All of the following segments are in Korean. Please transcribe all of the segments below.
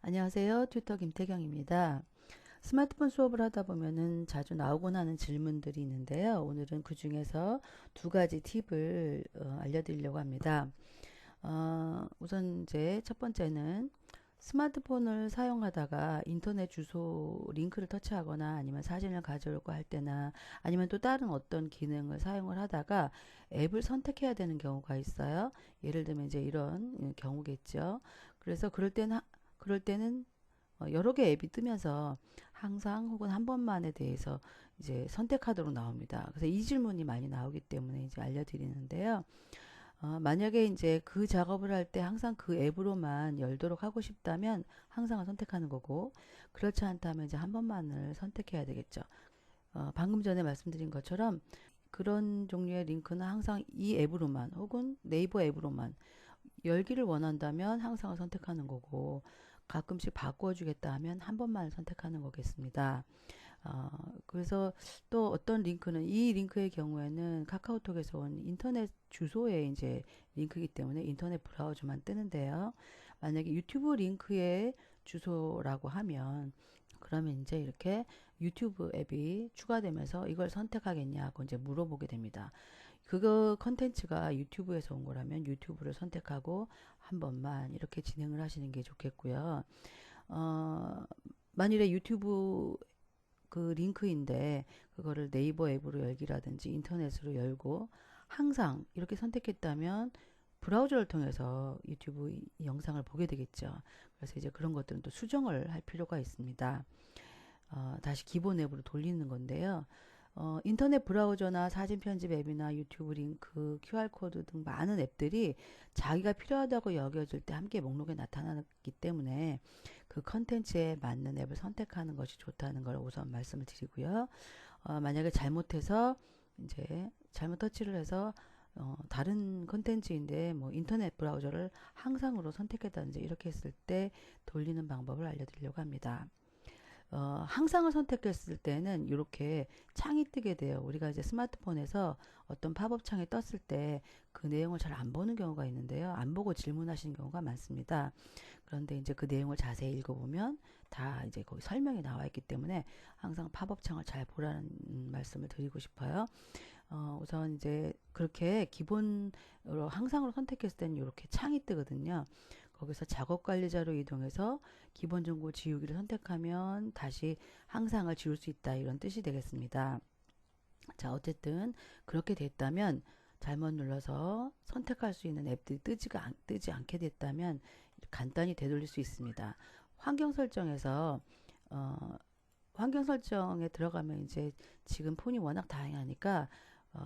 안녕하세요. 튜터 김태경입니다. 스마트폰 수업을 하다 보면은 자주 나오곤 하는 질문들이 있는데요. 오늘은 그 중에서 두 가지 팁을 알려드리려고 합니다. 우선 이제 첫 번째는 스마트폰을 사용하다가 인터넷 주소 링크를 터치하거나 아니면 사진을 가져오려고 할 때나 아니면 또 다른 어떤 기능을 사용을 하다가 앱을 선택해야 되는 경우가 있어요. 예를 들면 이제 이런 경우겠죠. 그래서 그럴 때는 여러 개 앱이 뜨면서 항상 혹은 한 번만에 대해서 이제 선택하도록 나옵니다. 그래서 이 질문이 많이 나오기 때문에 이제 알려드리는데요. 만약에 이제 그 작업을 할 때 항상 그 앱으로만 열도록 하고 싶다면 항상을 선택하는 거고, 그렇지 않다면 이제 한 번만을 선택해야 되겠죠. 방금 전에 말씀드린 것처럼 그런 종류의 링크는 항상 이 앱으로만 혹은 네이버 앱으로만 열기를 원한다면 항상을 선택하는 거고, 가끔씩 바꿔주겠다 하면 한 번만 선택하는 거겠습니다. 그래서 또 어떤 링크는 이 링크의 경우에는 카카오톡에서 온 인터넷 주소에 이제 링크이기 때문에 인터넷 브라우저만 뜨는데요. 만약에 유튜브 링크의 주소라고 하면 그러면 이제 이렇게 유튜브 앱이 추가되면서 이걸 선택하겠냐고 이제 물어보게 됩니다. 그거 컨텐츠가 유튜브에서 온 거라면 유튜브를 선택하고 한 번만 이렇게 진행을 하시는 게 좋겠고요. 어, 만일에 유튜브 그 링크인데 그거를 네이버 앱으로 열기라든지 인터넷으로 열고 항상 이렇게 선택했다면 브라우저를 통해서 유튜브 영상을 보게 되겠죠. 그래서 이제 그런 것들은 또 수정을 할 필요가 있습니다. 다시 기본 앱으로 돌리는 건데요. 인터넷 브라우저나 사진 편집 앱이나 유튜브 링크, QR코드 등 많은 앱들이 자기가 필요하다고 여겨질 때 함께 목록에 나타나기 때문에 그 컨텐츠에 맞는 앱을 선택하는 것이 좋다는 걸 우선 말씀을 드리고요. 만약에 잘못해서 이제 잘못 터치를 해서 다른 컨텐츠인데 뭐 인터넷 브라우저를 항상으로 선택했다든지 이렇게 했을 때 돌리는 방법을 알려드리려고 합니다. 항상을 선택했을 때는 이렇게 창이 뜨게 돼요. 우리가 이제 스마트폰에서 어떤 팝업 창이 떴을 때 그 내용을 잘 안 보는 경우가 있는데요. 안 보고 질문하시는 경우가 많습니다. 그런데 이제 그 내용을 자세히 읽어보면 다 이제 거기 설명이 나와 있기 때문에 항상 팝업 창을 잘 보라는 말씀을 드리고 싶어요. 우선 이제 그렇게 기본으로 항상으로 선택했을 때는 이렇게 창이 뜨거든요. 거기서 작업 관리자로 이동해서 기본 정보 지우기를 선택하면 다시 항상을 지울 수 있다 이런 뜻이 되겠습니다. 자, 어쨌든 그렇게 됐다면 잘못 눌러서 선택할 수 있는 앱들이 뜨지 않게 됐다면 간단히 되돌릴 수 있습니다. 환경 설정에서 어, 환경 설정에 들어가면 이제 지금 폰이 워낙 다양하니까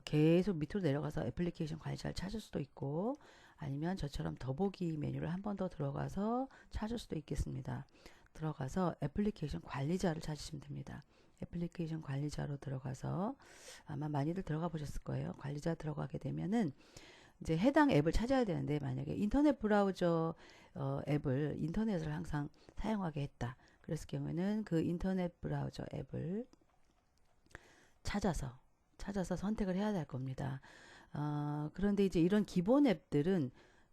계속 밑으로 내려가서 애플리케이션 관리자를 찾을 수도 있고 아니면 저처럼 더보기 메뉴를 한 번 더 들어가서 찾을 수도 있겠습니다. 들어가서 애플리케이션 관리자를 찾으시면 됩니다. 애플리케이션 관리자로 들어가서 아마 많이들 들어가 보셨을 거예요. 관리자 들어가게 되면은 이제 해당 앱을 찾아야 되는데 만약에 인터넷 브라우저 앱을 인터넷을 항상 사용하게 했다. 그랬을 경우에는 그 인터넷 브라우저 앱을 찾아서 선택을 해야 될 겁니다. 그런데 이제 이런 기본 앱들은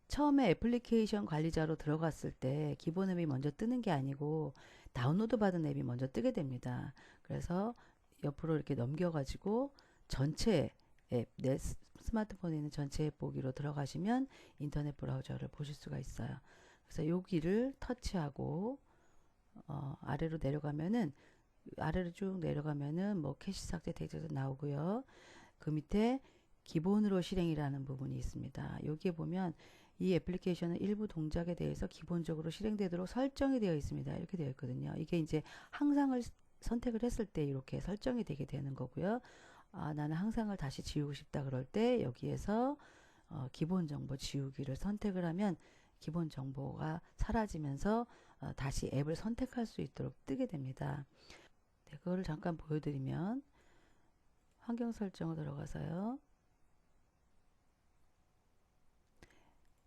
처음에 애플리케이션 관리자로 들어갔을 때 기본 앱이 먼저 뜨는 게 아니고 다운로드 받은 앱이 먼저 뜨게 됩니다. 그래서 옆으로 이렇게 넘겨가지고 전체 앱, 내 스마트폰에 있는 전체 앱 보기로 들어가시면 인터넷 브라우저를 보실 수가 있어요. 그래서 여기를 터치하고 아래로 내려가면은 아래로 쭉 내려가면은 뭐 캐시 삭제 데이터도 나오고요. 그 밑에 기본으로 실행이라는 부분이 있습니다. 여기에 보면 이 애플리케이션은 일부 동작에 대해서 기본적으로 실행되도록 설정이 되어 있습니다. 이렇게 되어 있거든요. 이게 이제 항상을 선택을 했을 때 이렇게 설정이 되게 되는 거고요. 나는 항상을 다시 지우고 싶다 그럴 때 여기에서 기본 정보 지우기를 선택을 하면 기본 정보가 사라지면서 다시 앱을 선택할 수 있도록 뜨게 됩니다. 네, 그거를 잠깐 보여드리면 환경 설정으로 들어가서요.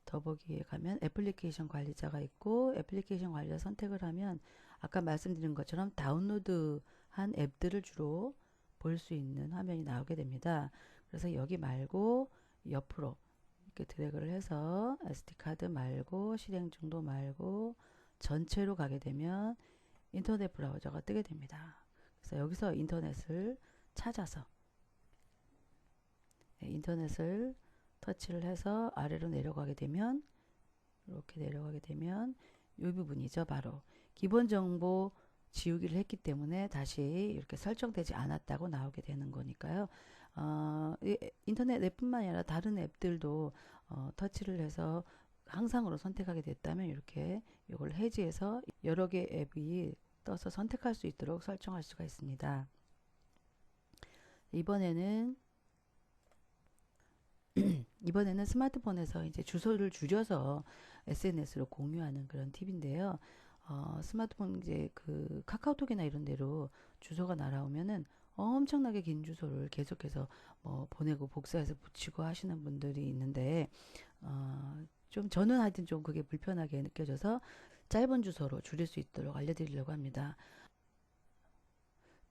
더보기에 가면 애플리케이션 관리자가 있고 애플리케이션 관리자 선택을 하면 아까 말씀드린 것처럼 다운로드한 앱들을 주로 볼 수 있는 화면이 나오게 됩니다. 그래서 여기 말고 옆으로 이렇게 드래그를 해서 SD 카드 말고 실행 중도 말고 전체로 가게 되면 인터넷 브라우저가 뜨게 됩니다. 그래서 여기서 인터넷을 찾아서 인터넷을 터치를 해서 아래로 내려가게 되면 이렇게 내려가게 되면 이 부분이죠. 바로 기본 정보 지우기를 했기 때문에 다시 이렇게 설정되지 않았다고 나오게 되는 거니까요. 인터넷 앱뿐만 아니라 다른 앱들도 터치를 해서 항상으로 선택하게 됐다면 이렇게 이걸 해지해서 여러 개 앱이 떠서 선택할 수 있도록 설정할 수가 있습니다. 이번에는 스마트폰에서 이제 주소를 줄여서 SNS로 공유하는 그런 팁인데요. 스마트폰 이제 그 카카오톡이나 이런 데로 주소가 날아오면은 엄청나게 긴 주소를 계속해서 뭐 보내고 복사해서 붙이고 하시는 분들이 있는데, 좀 저는 하여튼 좀 그게 불편하게 느껴져서 짧은 주소로 줄일 수 있도록 알려드리려고 합니다.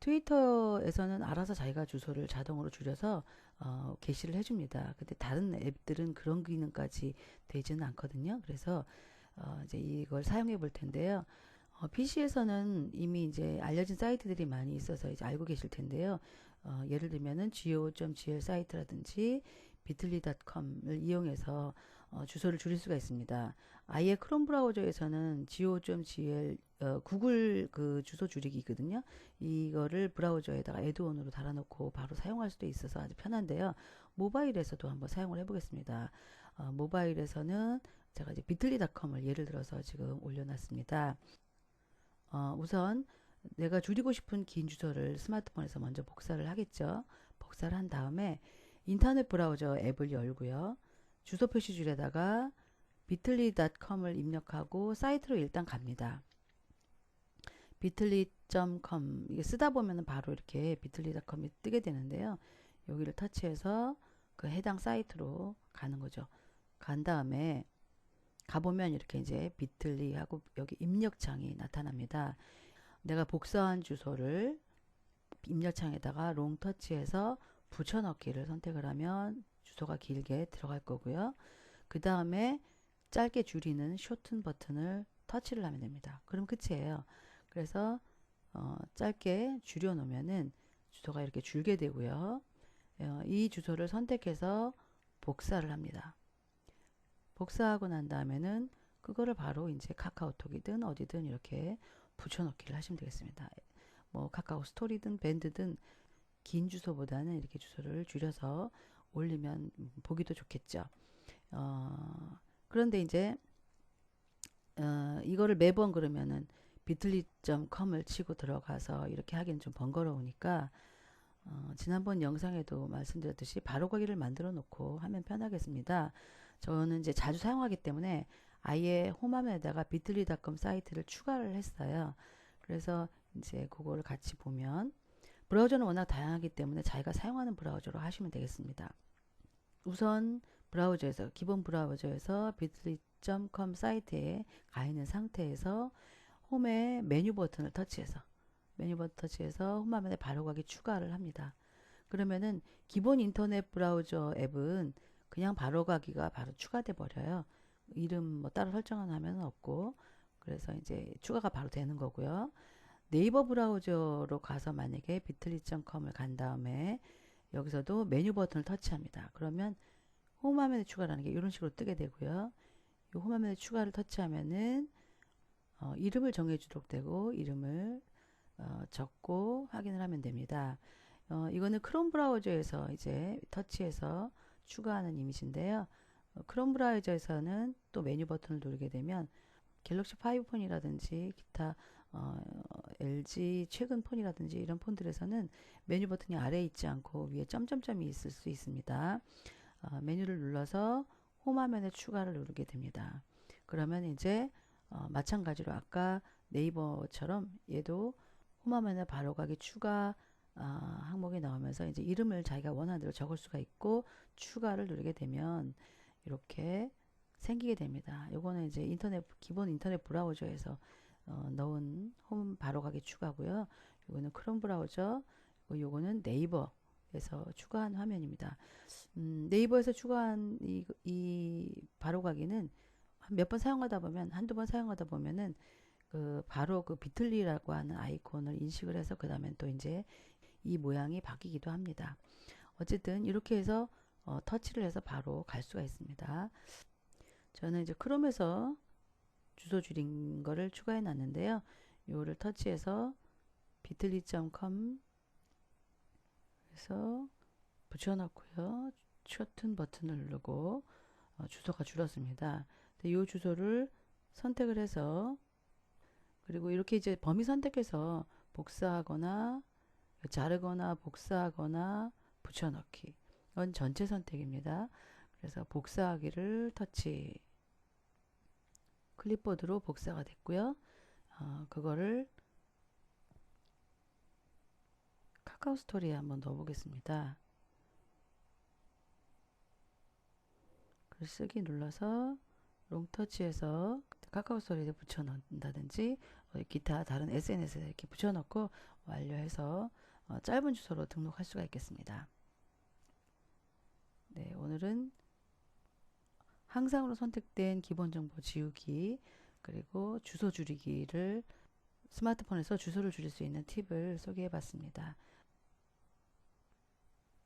트위터에서는 알아서 자기가 주소를 자동으로 줄여서 게시를 해줍니다. 근데 다른 앱들은 그런 기능까지 되지는 않거든요. 그래서 이제 이걸 사용해 볼 텐데요. PC에서는 이미 이제 알려진 사이트들이 많이 있어서 이제 알고 계실 텐데요. 예를 들면은 go.gr 사이트라든지 bitly.com을 이용해서 주소를 줄일 수가 있습니다. 아예 크롬 브라우저에서는 go.gr 구글 그 주소 줄이기거든요. 이거를 브라우저에다가 애드온으로 달아놓고 바로 사용할 수도 있어서 아주 편한데요. 모바일에서도 한번 사용을 해보겠습니다. 모바일에서는 제가 이제 bitly.com을 예를 들어서 지금 올려놨습니다. 우선 내가 줄이고 싶은 긴 주소를 스마트폰에서 먼저 복사를 하겠죠. 복사를 한 다음에 인터넷 브라우저 앱을 열고요. 주소 표시줄에다가 bitly.com을 입력하고 사이트로 일단 갑니다. bitly.com 이게 쓰다 보면 바로 이렇게 bitly.com이 뜨게 되는데요. 여기를 터치해서 그 해당 사이트로 가는 거죠. 간 다음에 가보면 이렇게 이제 bitly 하고 여기 입력창이 나타납니다. 내가 복사한 주소를 입력창에다가 롱 터치해서 붙여넣기를 선택을 하면 주소가 길게 들어갈 거고요. 그 다음에 짧게 줄이는 쇼튼 버튼을 터치를 하면 됩니다. 그럼 끝이에요. 그래서 짧게 줄여 놓으면은 주소가 이렇게 줄게 되고요. 이 주소를 선택해서 복사를 합니다. 복사하고 난 다음에는 그거를 바로 이제 카카오톡이든 어디든 이렇게 붙여넣기를 하시면 되겠습니다. 뭐 카카오 스토리든 밴드든 긴 주소보다는 이렇게 주소를 줄여서 올리면 보기도 좋겠죠. 그런데 이제 이거를 매번 그러면은 bitly.com을 치고 들어가서 이렇게 하기는 좀 번거로우니까 지난번 영상에도 말씀드렸듯이 바로가기를 만들어 놓고 하면 편하겠습니다. 저는 이제 자주 사용하기 때문에 아예 홈화면에다가 bitly.com 사이트를 추가를 했어요. 그래서 이제 그거를 같이 보면 브라우저는 워낙 다양하기 때문에 자기가 사용하는 브라우저로 하시면 되겠습니다. 우선 브라우저에서 기본 브라우저에서 bitly.com 사이트에 가 있는 상태에서 홈에 메뉴 버튼을 터치해서 홈화면에 바로가기 추가를 합니다. 그러면은 기본 인터넷 브라우저 앱은 그냥 바로가기가 바로 추가돼 버려요. 이름 뭐 따로 설정한 화면은 없고, 그래서 이제 추가가 바로 되는 거고요. 네이버 브라우저로 가서 만약에 bitly.com을 간 다음에 여기서도 메뉴 버튼을 터치합니다. 그러면 홈화면에 추가라는 게 이런 식으로 뜨게 되고요. 이 홈화면에 추가를 터치하면은 이름을 정해주도록 되고 이름을 적고 확인을 하면 됩니다. 이거는 크롬 브라우저에서 이제 터치해서 추가하는 이미지인데요. 크롬 브라우저에서는 또 메뉴 버튼을 누르게 되면 갤럭시 5 폰이라든지 기타 LG 최근 폰이라든지 이런 폰들에서는 메뉴 버튼이 아래에 있지 않고 위에 점점점이 있을 수 있습니다. 메뉴를 눌러서 홈화면에 추가를 누르게 됩니다. 그러면 이제 마찬가지로 아까 네이버처럼 얘도 홈화면에 바로가기 추가 항목이 나오면서 이제 이름을 자기가 원하는 대로 적을 수가 있고 추가를 누르게 되면 이렇게 생기게 됩니다. 요거는 이제 기본 인터넷 브라우저에서 넣은 홈 바로가기 추가고요. 요거는 크롬 브라우저, 요거는 네이버에서 추가한 화면입니다. 네이버에서 추가한 이 바로가기는 몇 번 사용하다 보면, 한두 번 사용하다 보면은 바로 그 비틀리라고 하는 아이콘을 인식을 해서 그 다음엔 또 이제 이 모양이 바뀌기도 합니다. 어쨌든 이렇게 해서 터치를 해서 바로 갈 수가 있습니다. 저는 이제 크롬에서 주소 줄인 거를 추가해 놨는데요. 이거를 터치해서 bitly.com 해서 붙여넣고요. 셔튼 버튼을 누르고 주소가 줄었습니다. 이 주소를 선택을 해서 그리고 이렇게 이제 범위 선택해서 복사하거나 자르거나 복사하거나 붙여넣기 이건 전체 선택입니다. 그래서 복사하기를 터치 클립보드로 복사가 됐고요. 그거를 카카오 스토리에 한번 넣어보겠습니다. 글쓰기 눌러서 롱터치해서 카카오 스토리에 붙여 넣는다든지 기타 다른 SNS에 이렇게 붙여 넣고 완료해서 짧은 주소로 등록할 수가 있겠습니다. 네, 오늘은 항상으로 선택된 기본 정보 지우기 그리고 주소 줄이기를 스마트폰에서 주소를 줄일 수 있는 팁을 소개해 봤습니다.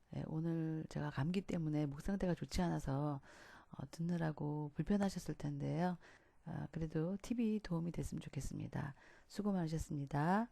네, 오늘 제가 감기 때문에 목 상태가 좋지 않아서 듣느라고 불편하셨을 텐데요. 그래도 팁이 도움이 됐으면 좋겠습니다. 수고 많으셨습니다.